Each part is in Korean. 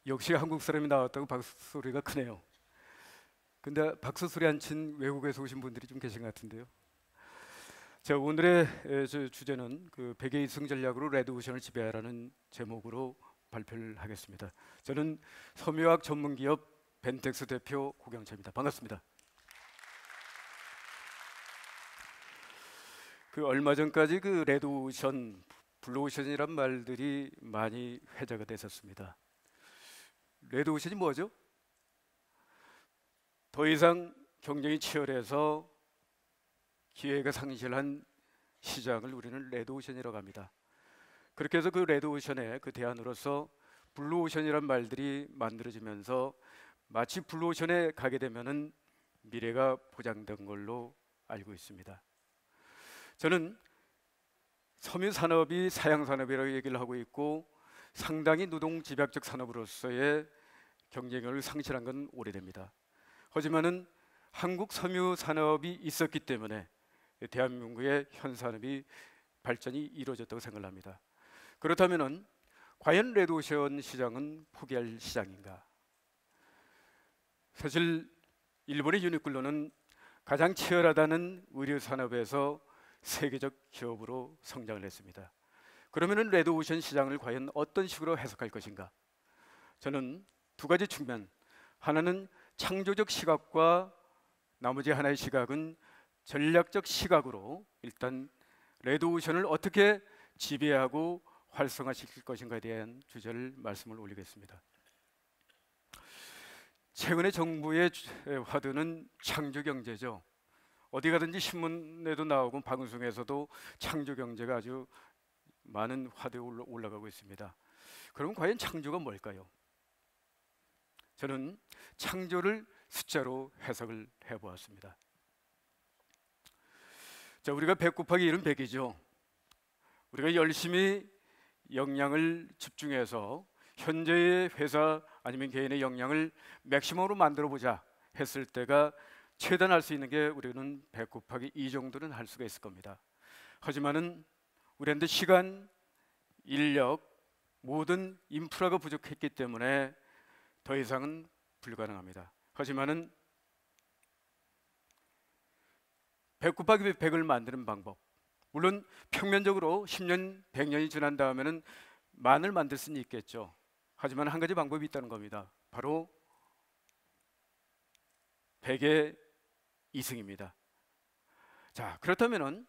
역시 한국 사람이 나왔다고 박수 소리가 크네요. 근데 박수 소리 안 친 외국에서 오신 분들이 좀 계신 것 같은데요. 자, 오늘의 주제는 그 백의 이승 전략으로 레드오션을 지배하라는 제목으로 발표를 하겠습니다. 저는 섬유화학 전문기업 벤텍스 대표 고경채입니다. 반갑습니다. 그 얼마 전까지 그 레드오션, 블루오션이란 말들이 많이 회자가 됐었습니다. 레드오션이 뭐죠? 더 이상 경쟁이 치열해서 기회가 상실한 시장을 우리는 레드오션이라고 합니다. 그렇게 해서 그 레드오션의 그 대안으로서 블루오션이란 말들이 만들어지면서 마치 블루오션에 가게 되면은 미래가 보장된 걸로 알고 있습니다. 저는 섬유산업이 사양산업이라고 얘기를 하고 있고 상당히 노동집약적 산업으로서의 경쟁력을 상실한 건 오래됩니다. 하지만은 한국 섬유산업이 있었기 때문에 대한민국의 현 산업이 발전이 이루어졌다고 생각을 합니다. 그렇다면은 과연 레드오션 시장은 포기할 시장인가? 사실 일본의 유니클로는 가장 치열하다는 의료산업에서 세계적 기업으로 성장을 했습니다. 그러면은 레드오션 시장을 과연 어떤 식으로 해석할 것인가? 저는 두 가지 측면, 하나는 창조적 시각과 나머지 하나의 시각은 전략적 시각으로 일단 레드오션을 어떻게 지배하고 활성화시킬 것인가에 대한 주제를 말씀을 올리겠습니다. 최근에 정부의 화두는 창조경제죠. 어디 가든지 신문에도 나오고 방송에서도 창조경제가 아주 많은 화두에 올라가고 있습니다. 그럼 과연 창조가 뭘까요? 저는 창조를 숫자로 해석을 해보았습니다. 자, 우리가 100 곱하기 1은 100이죠. 우리가 열심히 역량을 집중해서 현재의 회사 아니면 개인의 역량을 맥시멈으로 만들어 보자 했을 때가 최대한 할 수 있는 게 우리는 100 곱하기 2 정도는 할 수가 있을 겁니다. 하지만은 우리한테 시간, 인력, 모든 인프라가 부족했기 때문에 더 이상은 불가능합니다. 하지만은 100 곱하기 100을 만드는 방법, 물론 평면적으로 10년, 100년이 지난 다음에는 만을 만들 수는 있겠죠. 하지만 한 가지 방법이 있다는 겁니다. 바로 100의 이승입니다. 자, 그렇다면은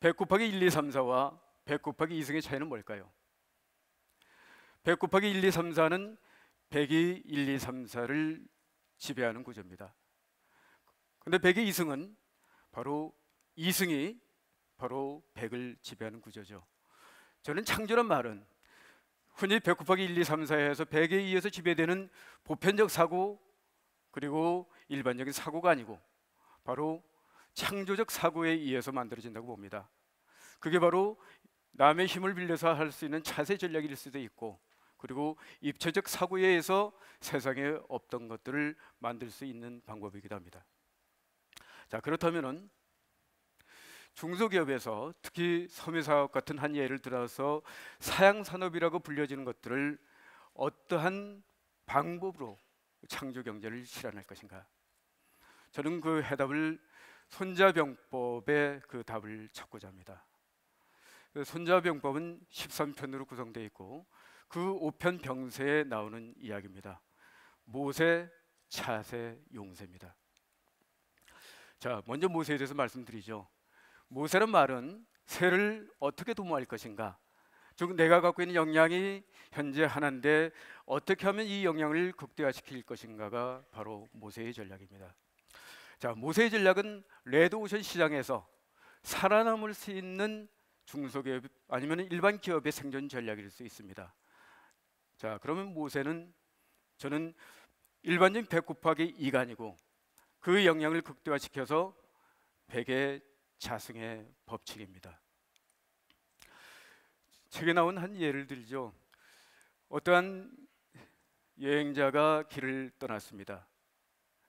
100 곱하기 1, 2, 3, 4와 100 곱하기 2승의 차이는 뭘까요? 100 곱하기 1, 2, 3, 4는 100이 1, 2, 3, 4를 지배하는 구조입니다. 근데 100의 2승은 바로 2승이 바로 100을 지배하는 구조죠. 저는 창조란 말은 흔히 100 곱하기 1, 2, 3, 4에서 100에 의해서 지배되는 보편적 사고 그리고 일반적인 사고가 아니고 바로 창조적 사고에 의해서 만들어진다고 봅니다. 그게 바로 남의 힘을 빌려서 할 수 있는 차세 전략일 수도 있고 그리고 입체적 사고에 의해서 세상에 없던 것들을 만들 수 있는 방법이기도 합니다. 자, 그렇다면은 중소기업에서 특히 섬유사업 같은 한 예를 들어서 사양산업이라고 불려지는 것들을 어떠한 방법으로 창조경제를 실현할 것인가? 저는 그 해답을 손자병법의 그 답을 찾고자 합니다. 그 손자병법은 13편으로 구성되어 있고 그 5편 병세에 나오는 이야기입니다. 모세, 차세, 용세입니다. 자, 먼저 모세에 대해서 말씀드리죠. 모세란 말은 새를 어떻게 도모할 것인가? 즉 내가 갖고 있는 역량이 현재 하나인데 어떻게 하면 이 역량을 극대화시킬 것인가가 바로 모세의 전략입니다. 자, 모세의 전략은 레드오션 시장에서 살아남을 수 있는 중소기업 아니면 일반 기업의 생존 전략일 수 있습니다. 자, 그러면 모세는 저는 일반적인 100 곱하기 2가 아니고 그 영향을 극대화시켜서 백의 자승의 법칙입니다. 책에 나온 한 예를 들죠. 어떠한 여행자가 길을 떠났습니다.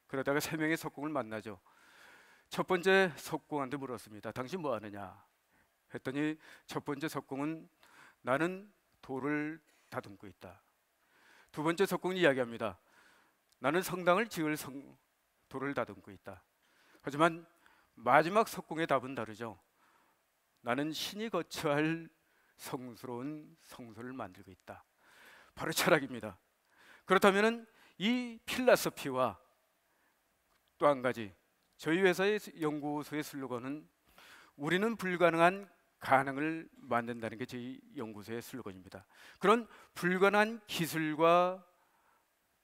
그러다가 세 명의 석공을 만나죠. 첫 번째 석공한테 물었습니다. 당신 뭐 하느냐? 했더니 첫 번째 석공은 나는 돌을 다듬고 있다. 두 번째 석공이 이야기합니다. 나는 성당을 지을 돌을 다듬고 있다. 하지만 마지막 석공의 답은 다르죠. 나는 신이 거처 할 성스러운 성소를 만들고 있다. 바로 철학입니다. 그렇다면 이 필라소피와 또 한 가지, 저희 회사의 연구소의 슬로건은 우리는 불가능한 가능을 만든다는 게 저희 연구소의 슬로건입니다. 그런 불가능한 기술과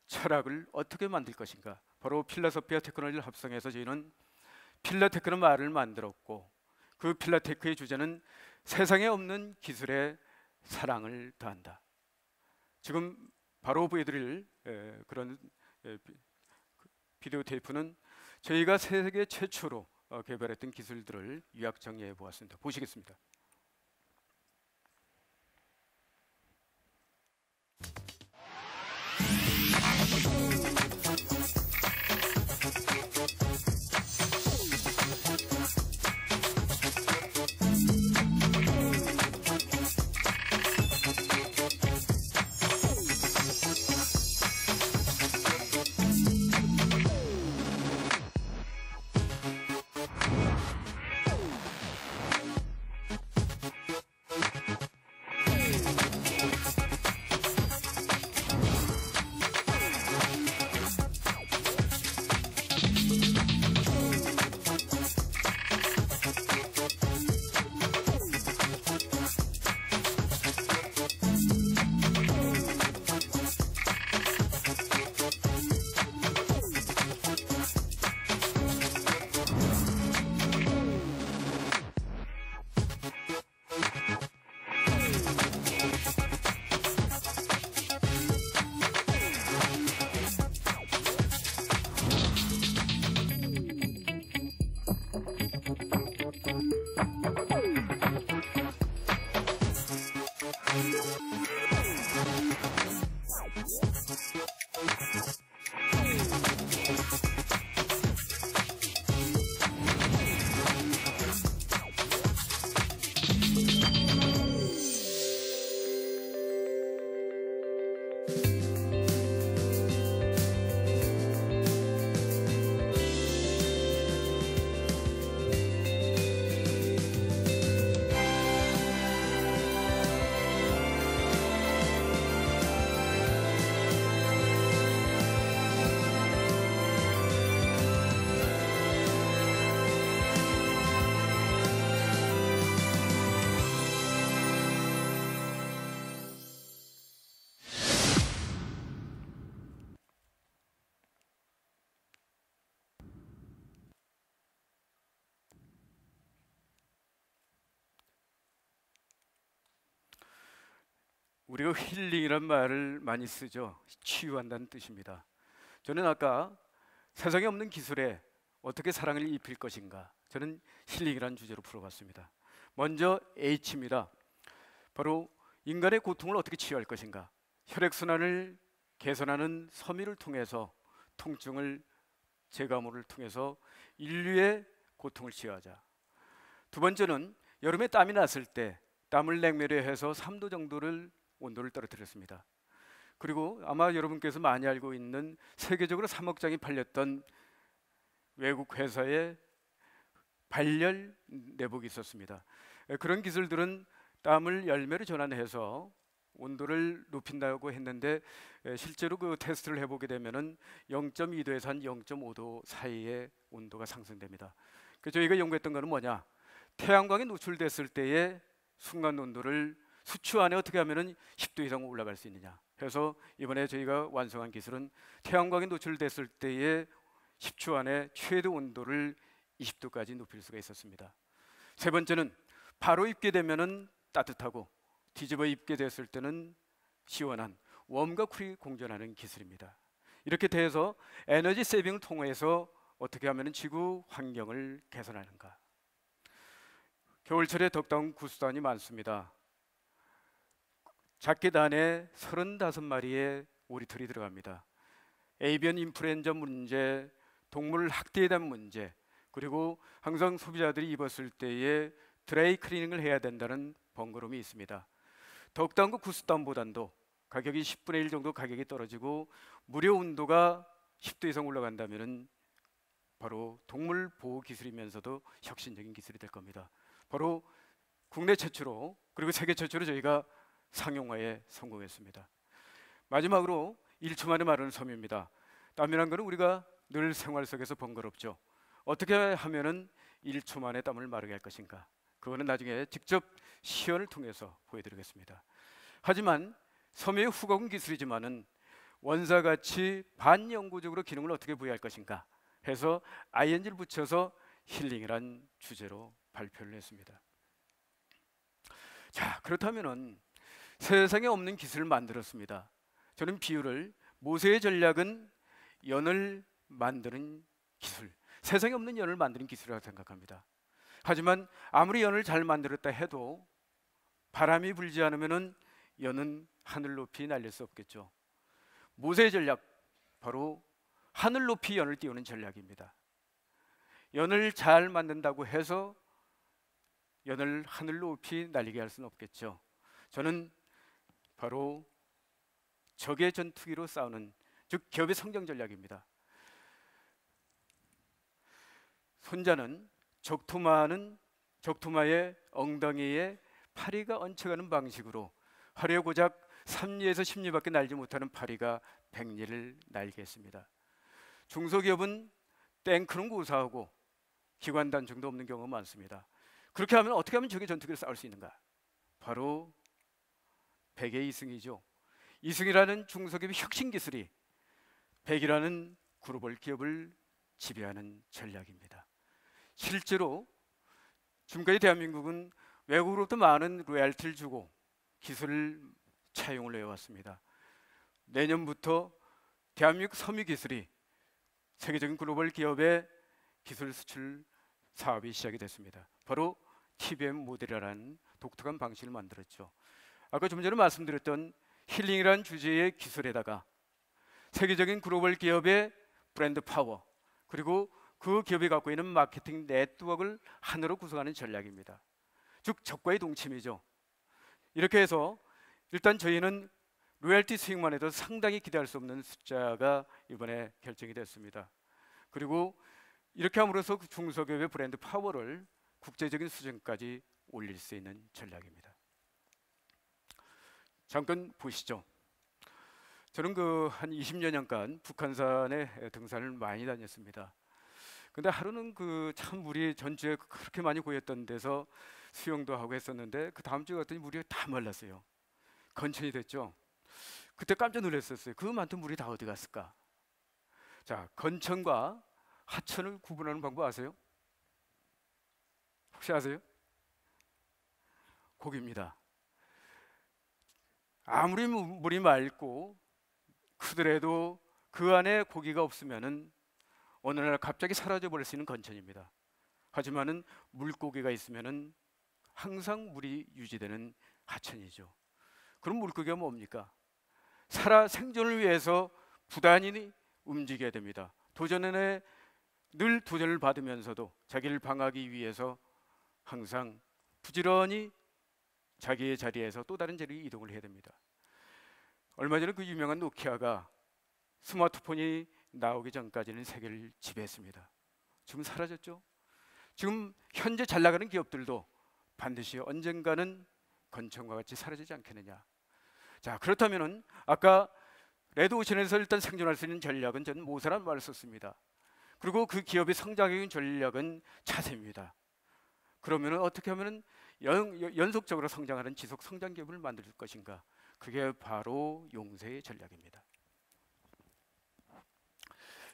철학을 어떻게 만들 것인가? 바로 필라소피와 테크놀로지를 합성해서 저희는 필라테크는 말을 만들었고, 그 필라테크의 주제는 세상에 없는 기술에 사랑을 더한다. 지금 바로 보여드릴 그런 비디오 테이프는 저희가 세계 최초로 개발했던 기술들을 요약 정리해 보았습니다. 보시겠습니다. 우리가 힐링이란 말을 많이 쓰죠. 치유한다는 뜻입니다. 저는 아까 세상에 없는 기술에 어떻게 사랑을 입힐 것인가, 저는 힐링이라는 주제로 풀어봤습니다. 먼저 H입니다. 바로 인간의 고통을 어떻게 치유할 것인가. 혈액순환을 개선하는 섬유를 통해서 통증을 제거함을 통해서 인류의 고통을 치유하자. 두 번째는 여름에 땀이 났을 때 땀을 냉매료해서 3도 정도를 온도를 떨어뜨렸습니다. 그리고 아마 여러분께서 많이 알고 있는 세계적으로 3억 장이 팔렸던 외국 회사의 발열 내복이 있었습니다. 그런 기술들은 땀을 열매로 전환해서 온도를 높인다고 했는데 실제로 그 테스트를 해보게 되면은 0.2도에서 한 0.5도 사이의 온도가 상승됩니다. 그래서 저희가 연구했던 것은 뭐냐? 태양광에 노출됐을 때의 순간 온도를 수초 안에 어떻게 하면은 10도 이상 올라갈 수 있느냐. 그래서 이번에 저희가 완성한 기술은 태양광에 노출됐을 때의 10초 안에 최대 온도를 20도까지 높일 수가 있었습니다. 세 번째는 바로 입게 되면은 따뜻하고 뒤집어 입게 됐을 때는 시원한 웜과 쿨이 공존하는 기술입니다. 이렇게 돼서 에너지 세이빙을 통해서 어떻게 하면 지구 환경을 개선하는가? 겨울철에 덕다운 구수단이 많습니다. 작게 단에 35마리의 오리털이 들어갑니다. 에이비언 인플루엔자 문제, 동물 학대에 대한 문제, 그리고 항상 소비자들이 입었을 때에 드라이 클리닝을 해야 된다는 번거로움이 있습니다. 덕다운과 구스다운보단도 가격이 10분의 1 정도 가격이 떨어지고 무료 온도가 10도 이상 올라간다면 바로 동물 보호 기술이면서도 혁신적인 기술이 될 겁니다. 바로 국내 최초로 그리고 세계 최초로 저희가 상용화에 성공했습니다. 마지막으로 1초 만에 마르는 섬입니다. 땀이란 것은 우리가 늘 생활 속에서 번거롭죠. 어떻게 하면은 1초 만에 땀을 마르게 할 것인가? 그거는 나중에 직접 시연을 통해서 보여드리겠습니다. 하지만 섬유의 후가공 기술이지만은 원사같이 반영구적으로 기능을 어떻게 부여할 것인가 해서 ing를 붙여서 힐링이란 주제로 발표를 했습니다. 자, 그렇다면은 세상에 없는 기술을 만들었습니다. 저는 비유를 모세의 전략은 연을 만드는 기술, 세상에 없는 연을 만드는 기술이라고 생각합니다. 하지만 아무리 연을 잘 만들었다 해도 바람이 불지 않으면은 연은 하늘 높이 날릴 수 없겠죠. 모세의 전략, 바로 하늘 높이 연을 띄우는 전략입니다. 연을 잘 만든다고 해서 연을 하늘 높이 날리게 할 수는 없겠죠. 저는 바로 적의 전투기로 싸우는, 즉 기업의 성장 전략입니다. 손자는 적토마의 엉덩이에 파리가 얹혀가는 방식으로 하루에 고작 3리에서 10리밖에 날지 못하는 파리가 100리를 날게 했습니다. 중소기업은 탱크는 고사하고 기관 단총도 없는 경우가 많습니다. 그렇게 하면 어떻게 하면 적의 전투기를 싸울 수 있는가? 바로 백의 이승이죠. 이승이라는 중소기업의 혁신 기술이 백이라는 글로벌 기업을 지배하는 전략입니다. 실제로 지금까지 대한민국은 외국으로부터 많은 로얄티를 주고 기술을 차용을 해왔습니다. 내년부터 대한민국 섬유 기술이 세계적인 글로벌 기업의 기술 수출 사업이 시작이 됐습니다. 바로 TBM 모델이라는 독특한 방식을 만들었죠. 아까 좀 전에 말씀드렸던 힐링이라는 주제의 기술에다가 세계적인 글로벌 기업의 브랜드 파워, 그리고 그 기업이 갖고 있는 마케팅 네트워크를 하나로 구성하는 전략입니다. 즉 적과의 동침이죠. 이렇게 해서 일단 저희는 로열티 수익만 해도 상당히 기대할 수 없는 숫자가 이번에 결정이 됐습니다. 그리고 이렇게 함으로써 중소기업의 브랜드 파워를 국제적인 수준까지 올릴 수 있는 전략입니다. 잠깐 보시죠. 저는 한 20여년간 북한산에 등산을 많이 다녔습니다. 근데 하루는 참 물이 전주에 그렇게 많이 고였던 데서 수영도 하고 했었는데 그 다음 주에 갔더니 물이 다 말랐어요. 건천이 됐죠. 그때 깜짝 놀랐었어요. 그 많던 물이 다 어디 갔을까? 자, 건천과 하천을 구분하는 방법 아세요? 혹시 아세요? 고기입니다. 아무리 물이 맑고 크더라도 그 안에 고기가 없으면은 어느 날 갑자기 사라져 버릴 수 있는 건천입니다. 하지만은 물고기가 있으면은 항상 물이 유지되는 하천이죠. 그럼 물고기가 뭡니까? 생존을 위해서 부단히 움직여야 됩니다. 늘 도전을 받으면서도 자기를 방어하기 위해서 항상 부지런히 자기의 자리에서 또 다른 자리로 이동을 해야 됩니다. 얼마 전에 그 유명한 노키아가 스마트폰이 나오기 전까지는 세계를 지배했습니다. 지금 사라졌죠. 지금 현재 잘 나가는 기업들도 반드시 언젠가는 건천과 같이 사라지지 않겠느냐. 자, 그렇다면은 아까 레드오션에서 일단 생존할 수 있는 전략은 저는 모세라는 말을 썼습니다. 그리고 그 기업의 성장적인 전략은 차세입니다. 그러면은 어떻게 하면은 연속적으로 성장하는 지속 성장 기업을 만들 것인가? 그게 바로 용세의 전략입니다.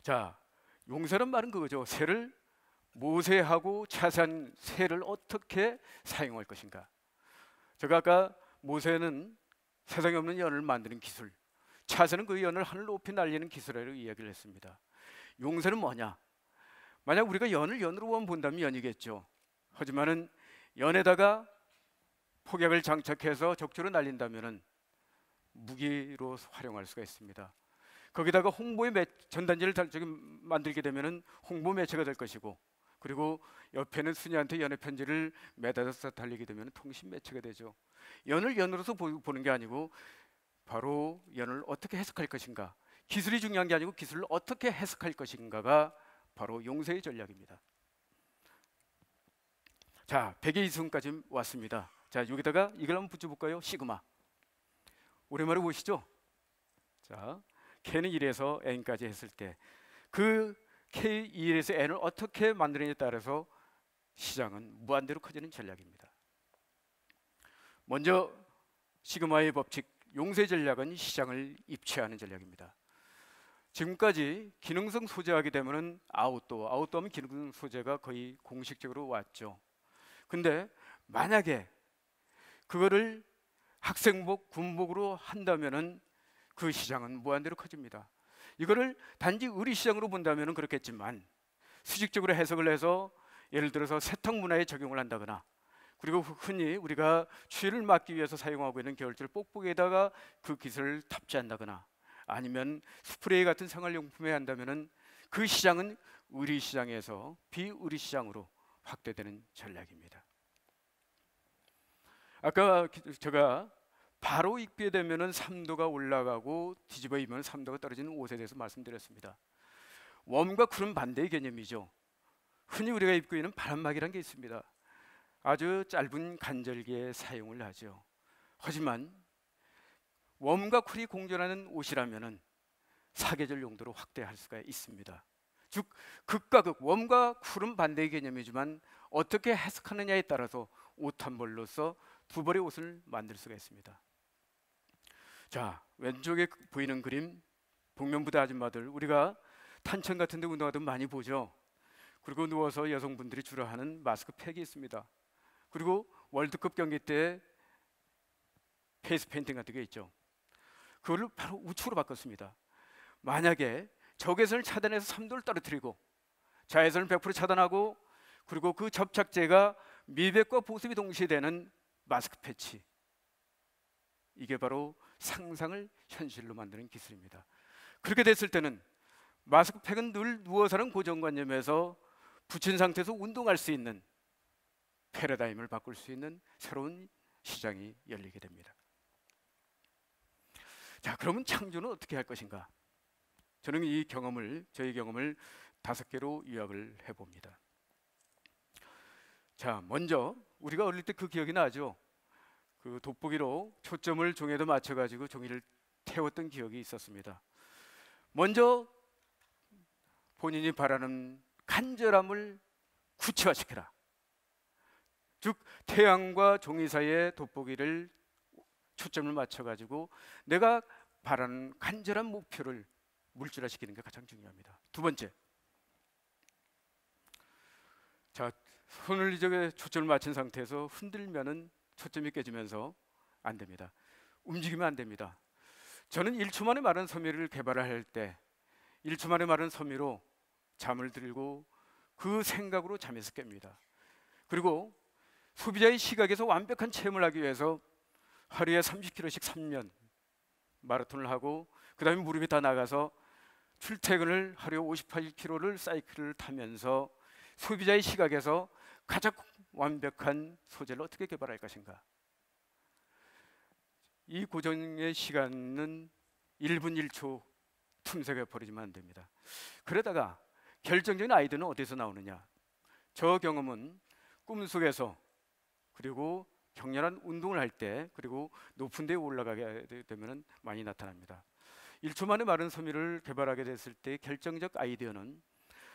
자, 용세란 말은 그거죠. 새를 모세하고 차세한 새를 어떻게 사용할 것인가? 제가 아까 모세는 세상에 없는 연을 만드는 기술, 차세는 그 연을 하늘 높이 날리는 기술이라고 이야기를 했습니다. 용세는 뭐냐? 만약 우리가 연을 연으로만 본다면 연이겠죠. 하지만은 연에다가 폭약을 장착해서 적조로 날린다면은 무기로 활용할 수가 있습니다. 거기다가 홍보의 전단지를 만들게 되면은 홍보 매체가 될 것이고, 그리고 옆에는 순이한테 연애 편지를 매달아서 달리게 되면 통신 매체가 되죠. 연을 연으로서 보는 게 아니고 바로 연을 어떻게 해석할 것인가, 기술이 중요한 게 아니고 기술을 어떻게 해석할 것인가가 바로 용서의 전략입니다. 자, 백의 이승까지 왔습니다. 자, 여기다가 이걸 한번 붙여볼까요? 시그마. 오랜만에 보시죠. 자, K는 1에서 N까지 했을 때 그 K 1에서 N을 어떻게 만드느냐에 따라서 시장은 무한대로 커지는 전략입니다. 먼저 시그마의 법칙, 용서의 전략은 시장을 입체하는 전략입니다. 지금까지 기능성 소재하게 되면은 아웃도어하면 기능성 소재가 거의 공식적으로 왔죠. 근데 만약에 그거를 학생복, 군복으로 한다면은 그 시장은 무한대로 커집니다. 이거를 단지 의리 시장으로 본다면은 그렇겠지만 수직적으로 해석을 해서 예를 들어서 세탁 문화에 적용을 한다거나, 그리고 흔히 우리가 추위를 막기 위해서 사용하고 있는 겨울철 뽁뽁이에다가 그 기술을 탑재한다거나, 아니면 스프레이 같은 생활용품에 한다면은 그 시장은 의리 시장에서 비의리 시장으로 확대되는 전략입니다. 아까 제가 바로 입게 되면은 3도가 올라가고 뒤집어 입으면 3도가 떨어지는 옷에 대해서 말씀드렸습니다. 웜과 쿨은 반대의 개념이죠. 흔히 우리가 입고 있는 바람막이라는 게 있습니다. 아주 짧은 간절기에 사용을 하죠. 하지만 웜과 쿨이 공존하는 옷이라면은 사계절 용도로 확대할 수가 있습니다. 즉 극과 극, 웜과 쿨은 반대의 개념이지만 어떻게 해석하느냐에 따라서 옷 한 벌로서 두 벌의 옷을 만들 수가 있습니다. 자, 왼쪽에 보이는 그림, 복면부대 아줌마들, 우리가 탄천 같은 데 운동하던 많이 보죠. 그리고 누워서 여성분들이 주로 하는 마스크팩이 있습니다. 그리고 월드컵 경기 때 페이스 페인팅 같은 게 있죠. 그거를 바로 우측으로 바꿨습니다. 만약에 적외선을 차단해서 3도를 떨어뜨리고 자외선을 100% 차단하고, 그리고 그 접착제가 미백과 보습이 동시에 되는 마스크 패치, 이게 바로 상상을 현실로 만드는 기술입니다. 그렇게 됐을 때는 마스크팩은 늘 누워서는 고정관념에서 붙인 상태에서 운동할 수 있는 패러다임을 바꿀 수 있는 새로운 시장이 열리게 됩니다. 자, 그러면 창조는 어떻게 할 것인가? 저는 저희 경험을 5개로 요약을 해봅니다. 자, 먼저 우리가 어릴 때 그 기억이 나죠. 그 돋보기로 초점을 종이에다 맞춰가지고 종이를 태웠던 기억이 있었습니다. 먼저 본인이 바라는 간절함을 구체화시켜라. 즉 태양과 종이 사이에 돋보기를 초점을 맞춰가지고 내가 바라는 간절한 목표를 물질화시키는 게 가장 중요합니다. 두 번째, 자, 손을 이쪽에 초점을 맞춘 상태에서 흔들면은 초점이 깨지면서 안 됩니다. 움직이면 안 됩니다. 저는 1초 만에 마른 섬유를 개발할 때 1초 만에 마른 섬유로 잠을 들고 그 생각으로 잠에서 깹니다. 그리고 소비자의 시각에서 완벽한 체험을 하기 위해서 하루에 30km씩 3년 마라톤을 하고, 그 다음에 무릎이 다 나가서 출퇴근을 하루에 58km를 사이클을 타면서 소비자의 시각에서 가장 완벽한 소재를 어떻게 개발할 것인가. 이 고정의 시간은 1분 1초 틈새가 버리지면 안 됩니다. 그러다가 결정적인 아이디어는 어디서 나오느냐? 저 경험은 꿈속에서, 그리고 격렬한 운동을 할 때, 그리고 높은 데에 올라가게 되면 많이 나타납니다. 1초 만에 마른 섬유를 개발하게 됐을 때 결정적 아이디어는,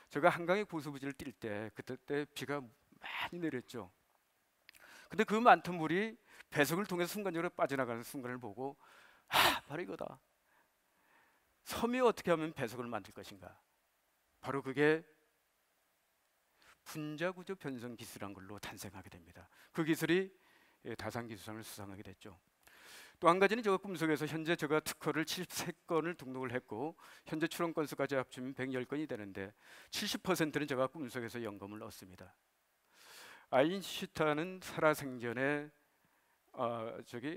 제가 한강의 고수부지를 뛸 때 그때 비가 많이 내렸죠. 근데 그 많던 물이 배석을 통해서 순간적으로 빠져나가는 순간을 보고, 바로 이거다. 섬유 어떻게 하면 배석을 만들 것인가. 바로 그게 분자구조 변성 기술이란 걸로 탄생하게 됩니다. 그 기술이 다산기술상을 수상하게 됐죠. 또 한 가지는 제가 꿈속에서 현재 제가 특허를 73건을 등록을 했고 현재 출원 건수까지 합치면 110건이 되는데 70%는 제가 꿈속에서 연금을 얻습니다. 아인슈타인은 살아생전에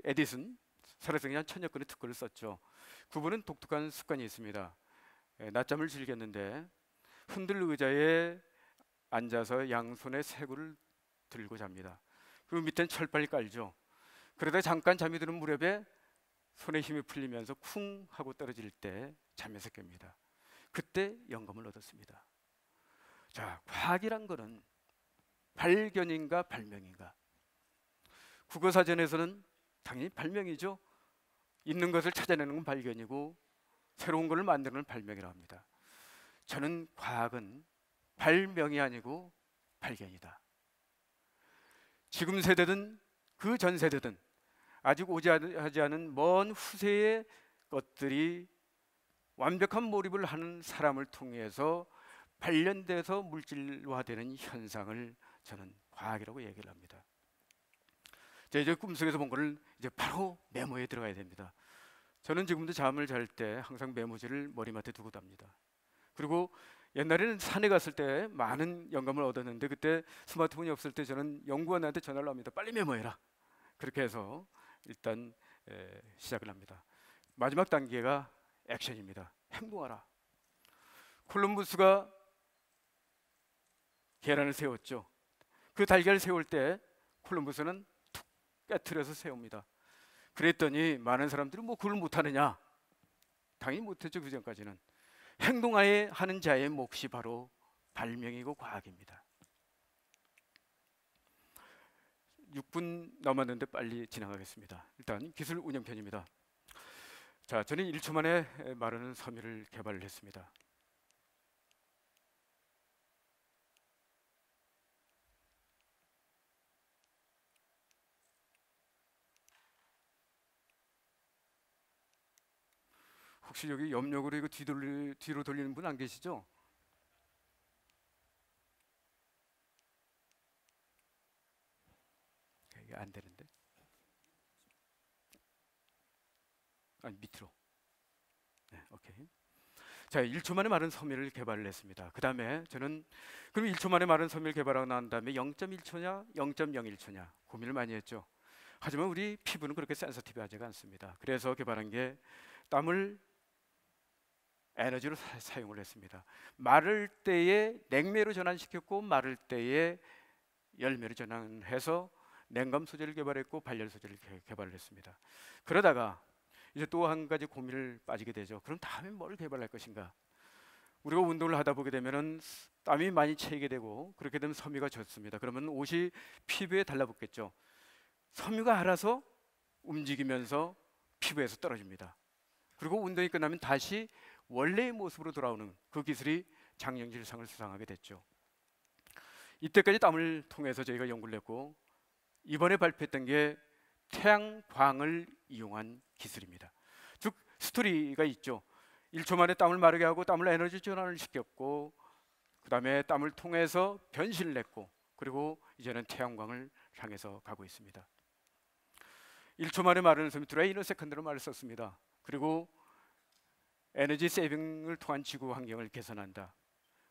에디슨 살아생전 한 1000여 건의 특허를 썼죠. 그분은 독특한 습관이 있습니다. 낮잠을 즐겼는데 흔들 의자에 앉아서 양손에 새구를 들고 잡니다. 그 밑엔 철판이 깔죠. 그러다 잠깐 잠이 드는 무렵에 손에 힘이 풀리면서 쿵 하고 떨어질 때 잠에서 깹니다. 그때 영감을 얻었습니다. 자, 과학이란 거는 발견인가 발명인가? 국어사전에서는 당연히 발명이죠. 있는 것을 찾아내는 건 발견이고 새로운 것을 만드는 건 발명이라고 합니다. 저는 과학은 발명이 아니고 발견이다. 지금 세대든 그 전 세대든 아직 오지 하지 않은 먼 후세의 것들이 완벽한 몰입을 하는 사람을 통해서 발견돼서 물질화되는 현상을 저는 과학이라고 얘기를 합니다. 이제 꿈속에서 본 거를 이제 바로 메모에 들어가야 됩니다. 저는 지금도 잠을 잘 때 항상 메모지를 머리맡에 두고 답니다. 그리고 옛날에는 산에 갔을 때 많은 영감을 얻었는데 그때 스마트폰이 없을 때 저는 연구원한테 전화를 합니다. 빨리 메모해라. 그렇게 해서 일단 시작을 합니다. 마지막 단계가 액션입니다. 행동하라. 콜럼부스가 계란을 세웠죠. 그 달걀을 세울 때 콜럼부스는 툭 깨트려서 세웁니다. 그랬더니 많은 사람들이 뭐 그걸 못하느냐? 당연히 못했죠. 그 전까지는. 행동하에 하는 자의 몫이 바로 발명이고 과학입니다. 6분 남았는데 빨리 진행하겠습니다. 일단 기술 운영편입니다. 자, 저는 1초 만에 마르는 섬유를 개발을 했습니다. 혹시 여기 염력으로 이거 뒤로 돌리는 분 안 계시죠? 이게 안 되는데. 아니 밑으로. 네, 오케이. 자, 1초 만에 마른 섬유를 개발을 했습니다. 그 다음에 저는 그럼 1초 만에 마른 섬유를 개발하고 난 다음에 0.1초냐 0.01초냐 고민을 많이 했죠. 하지만 우리 피부는 그렇게 센서티브하지가 않습니다. 그래서 개발한 게 땀을 에너지로 사용을 했습니다. 마를 때에 냉매로 전환시켰고 마를 때에 열매로 전환해서 냉감 소재를 개발했고 발열 소재를 개발을 했습니다. 그러다가 이제 또 한 가지 고민을 빠지게 되죠. 그럼 다음에 뭘 개발할 것인가? 우리가 운동을 하다 보게 되면은 땀이 많이 채게 되고 그렇게 되면 섬유가 젖습니다. 그러면 옷이 피부에 달라붙겠죠. 섬유가 알아서 움직이면서 피부에서 떨어집니다. 그리고 운동이 끝나면 다시 원래의 모습으로 돌아오는 그 기술이 장영실상을 수상하게 됐죠. 이때까지 땀을 통해서 저희가 연구를 했고 이번에 발표했던 게 태양광을 이용한 기술입니다. 즉 스토리가 있죠. 1초 만에 땀을 마르게 하고 땀을 에너지 전환을 시켰고 그 다음에 땀을 통해서 변신을 했고 그리고 이제는 태양광을 향해서 가고 있습니다. 1초 만에 마르는 섬유 드라이 세컨드로 말을 썼습니다. 그리고 에너지 세이빙을 통한 지구 환경을 개선한다.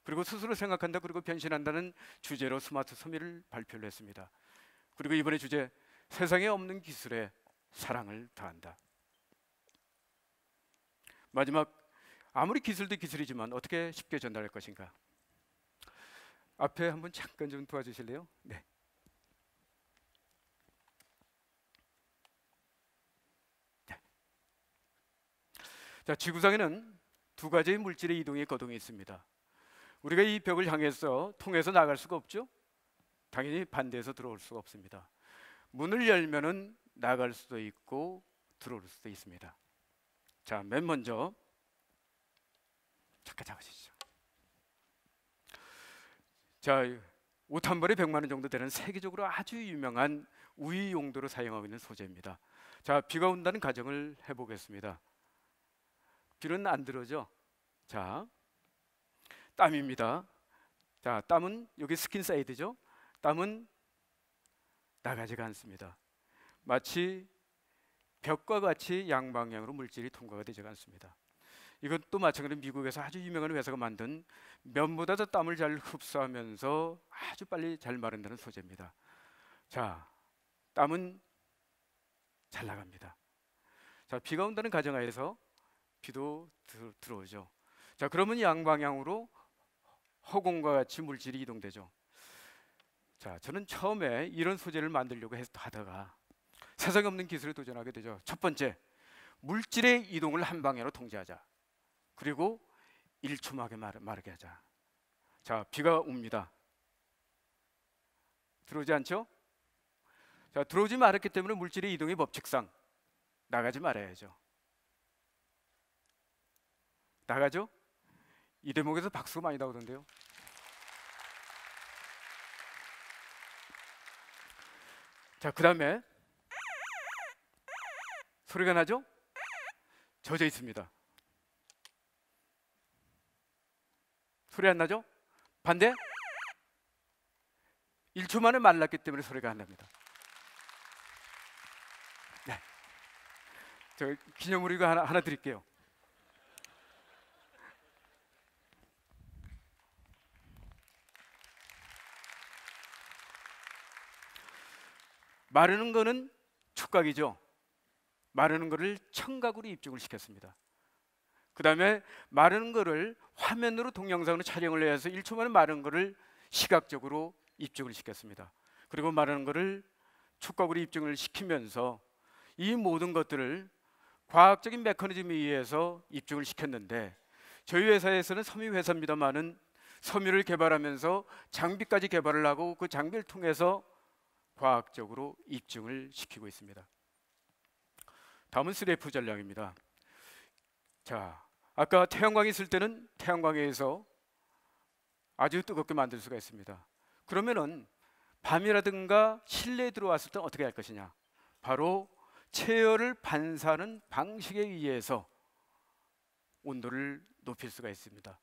그리고 스스로 생각한다. 그리고 변신한다는 주제로 스마트 섬유를 발표를 했습니다. 그리고 이번에 주제 세상에 없는 기술에 사랑을 더한다. 마지막 아무리 기술도 기술이지만 어떻게 쉽게 전달할 것인가? 앞에 한번 잠깐 좀 도와주실래요? 네. 자, 지구상에는 두 가지의 물질의 이동의 거동이 있습니다. 우리가 이 벽을 향해서 통해서 나갈 수가 없죠. 당연히 반대해서 들어올 수가 없습니다. 문을 열면은 나갈 수도 있고 들어올 수도 있습니다. 자, 맨 먼저 잠깐 잡으시죠. 자, 옷 한 벌에 100만 원 정도 되는 세계적으로 아주 유명한 우위 용도로 사용하고 있는 소재입니다. 자, 비가 온다는 가정을 해보겠습니다. 비는 안 들어오죠. 자, 땀입니다. 자, 땀은 여기 스킨 사이드죠. 땀은 나가지가 않습니다. 마치 벽과 같이 양방향으로 물질이 통과가 되지 않습니다. 이것도 마찬가지로 미국에서 아주 유명한 회사가 만든 면보다 더 땀을 잘 흡수하면서 아주 빨리 잘 마른다는 소재입니다. 자, 땀은 잘 나갑니다. 자, 비가 온다는 가정하에서 비도 들어오죠. 자, 그러면 양방향으로 허공과 같이 물질이 이동되죠. 자, 저는 처음에 이런 소재를 만들려고 하다가 세상에 없는 기술에 도전하게 되죠. 첫 번째, 물질의 이동을 한 방향으로 통제하자. 그리고 일초막에 마르게 하자. 자, 비가 옵니다. 들어오지 않죠? 자, 들어오지 말았기 때문에 물질의 이동의 법칙상 나가지 말아야죠. 나가죠? 이 대목에서 박수가 많이 나오던데요. 자, 그 다음에 소리가 나죠? 젖어 있습니다. 소리 안 나죠? 반대? 1초 만에 말랐기 때문에 소리가 안 납니다. 네. 저 기념으로 이거 하나 드릴게요. 마르는 거는 촉각이죠. 마르는 거를 청각으로 입증을 시켰습니다. 그 다음에 마르는 거를 화면으로 동영상으로 촬영을 해서 1초 만에 마르는 거를 시각적으로 입증을 시켰습니다. 그리고 마르는 거를 촉각으로 입증을 시키면서 이 모든 것들을 과학적인 메커니즘에 의해서 입증을 시켰는데, 저희 회사에서는 섬유 회사입니다만은 섬유를 개발하면서 장비까지 개발을 하고 그 장비를 통해서 과학적으로 입증을 시키고 있습니다. 다음은 3F 전략입니다. 자, 아까 태양광이 있을 때는 태양광에서 아주 뜨겁게 만들 수가 있습니다. 그러면은 밤이라든가 실내에 들어왔을 때 어떻게 할 것이냐? 바로 체열을 반사하는 방식에 의해서 온도를 높일 수가 있습니다.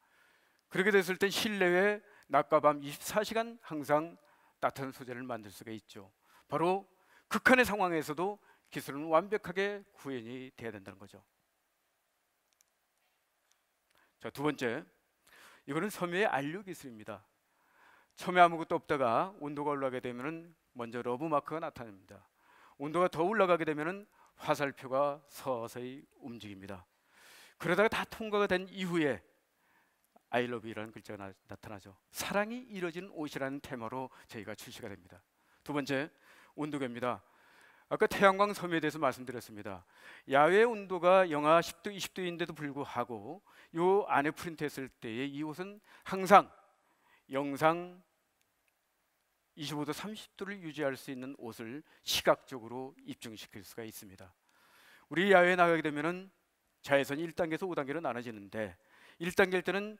그렇게 됐을 때 실내에 낮과 밤 24시간 항상 따뜻한 소재를 만들 수가 있죠. 바로 극한의 상황에서도 기술은 완벽하게 구현이 돼야 된다는 거죠. 자, 두 번째, 이거는 섬유의 안류 기술입니다. 처음에 아무것도 없다가 온도가 올라가게 되면 먼저 러브 마크가 나타납니다. 온도가 더 올라가게 되면 화살표가 서서히 움직입니다. 그러다가 다 통과가 된 이후에 I love you라는 글자가 나타나죠. 사랑이 이루어지는 옷이라는 테마로 저희가 출시가 됩니다. 두 번째, 온도계입니다. 아까 태양광 섬유에 대해서 말씀드렸습니다. 야외 온도가 영하 10도, 20도인데도 불구하고 이 안에 프린트했을 때의 이 옷은 항상 영상 25도, 30도를 유지할 수 있는 옷을 시각적으로 입증시킬 수가 있습니다. 우리 야외에 나가게 되면은 자외선이 1단계에서 5단계로 나눠지는데 1단계일 때는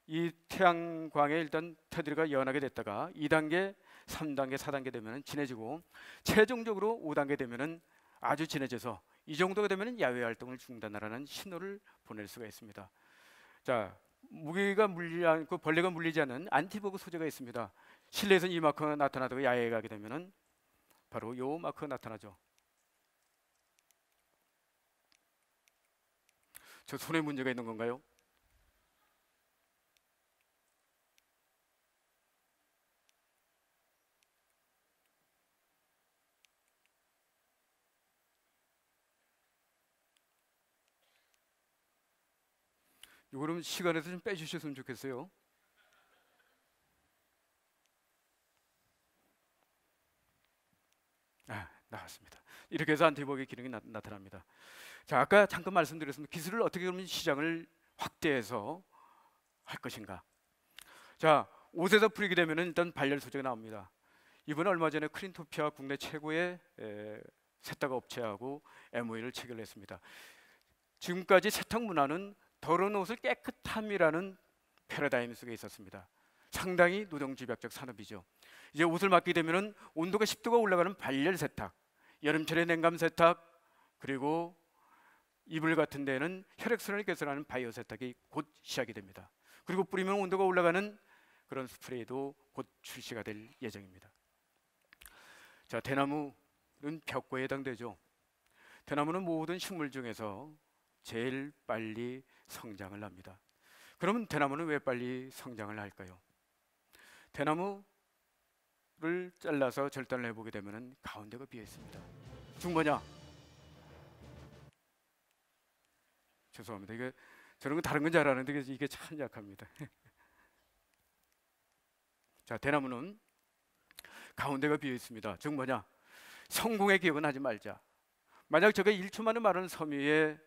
이 태양광에 일단 테두리가 연하게 됐다가 2단계, 3단계, 4단계 되면 진해지고 최종적으로 5단계 되면 아주 진해져서 이 정도가 되면 야외 활동을 중단하라는 신호를 보낼 수가 있습니다. 자, 무게가 물리지 않고 벌레가 물리지 않는 안티버그 소재가 있습니다. 실내에서는 이 마크가 나타나다가 야외에 가게 되면 바로 이 마크가 나타나죠. 저 손에 문제가 있는 건가요? 이거 그럼 시간에서 좀 빼주셨으면 좋겠어요. 나왔습니다. 이렇게 해서 안티버그의 기능이 나타납니다. 자, 아까 잠깐 말씀드렸습니다. 기술을 어떻게 그러면 시장을 확대해서 할 것인가. 자, 옷에서 풀리게 되면 일단 발열 소재가 나옵니다. 이번에 얼마 전에 크린토피아 국내 최고의 세탁 업체하고 MOU를 체결했습니다. 지금까지 세탁 문화는 더러운 옷을 깨끗함이라는 패러다임 속에 있었습니다. 상당히 노동집약적 산업이죠. 이제 옷을 맡게 되면 온도가 10도가 올라가는 발열 세탁, 여름철에 냉감 세탁, 그리고 이불 같은 데는 혈액순환을 개선하는 바이오 세탁이 곧 시작이 됩니다. 그리고 뿌리면 온도가 올라가는 그런 스프레이도 곧 출시가 될 예정입니다. 자, 대나무는 벽고에 해당되죠. 대나무는 모든 식물 중에서 제일 빨리 성장을 합니다. 그러면 대나무는 왜 빨리 성장을 할까요? 대나무를 잘라서 절단을 해보게 되면 가운데가 비어 있습니다. 중 뭐냐? 죄송합니다. 이게 저런 건 다른 건 줄 알았는데 이게 참 약합니다. 자, 대나무는 가운데가 비어 있습니다. 즉 뭐냐? 성공의 기억은 하지 말자. 만약 제가 1초만에 마른 섬 위에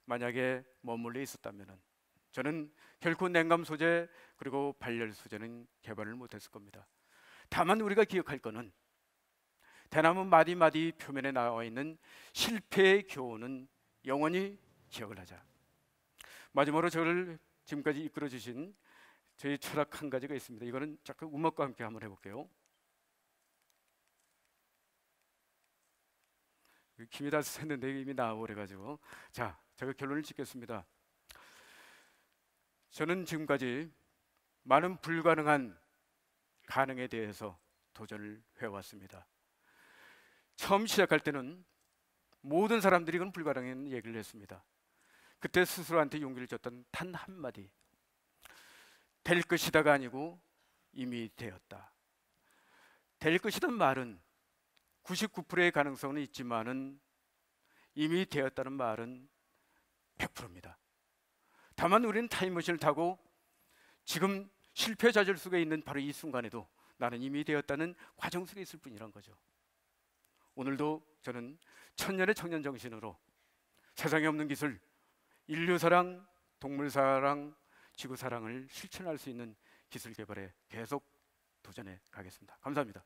만약에 머물러 있었다면 저는 결코 냉감 소재 그리고 발열 소재는 개발을 못했을 겁니다. 다만 우리가 기억할 거는 대나무 마디마디 표면에 나와 있는 실패의 교훈은 영원히 기억을 하자. 마지막으로 저를 지금까지 이끌어 주신 저희 철학 한 가지가 있습니다. 이거는 잠깐 음악과 함께 한번 해볼게요. 김이 다 샜는데 이미 나와버려가지고. 자, 제가 결론을 짓겠습니다. 저는 지금까지 많은 불가능한 가능에 대해서 도전을 해왔습니다. 처음 시작할 때는 모든 사람들이 그건 불가능한 얘기를 했습니다. 그때 스스로한테 용기를 줬던 단 한마디, 될 것이다가 아니고 이미 되었다. 될 것이란 말은 99%의 가능성은 있지만은 이미 되었다는 말은 100%입니다. 다만 우리는 타임머신을 타고 지금 실패 잦을 속에 있는 바로 이 순간에도 나는 이미 되었다는 과정 속에 있을 뿐이란 거죠. 오늘도 저는 천년의 청년 정신으로 세상에 없는 기술, 인류 사랑, 동물 사랑, 지구 사랑을 실천할 수 있는 기술 개발에 계속 도전해 가겠습니다. 감사합니다.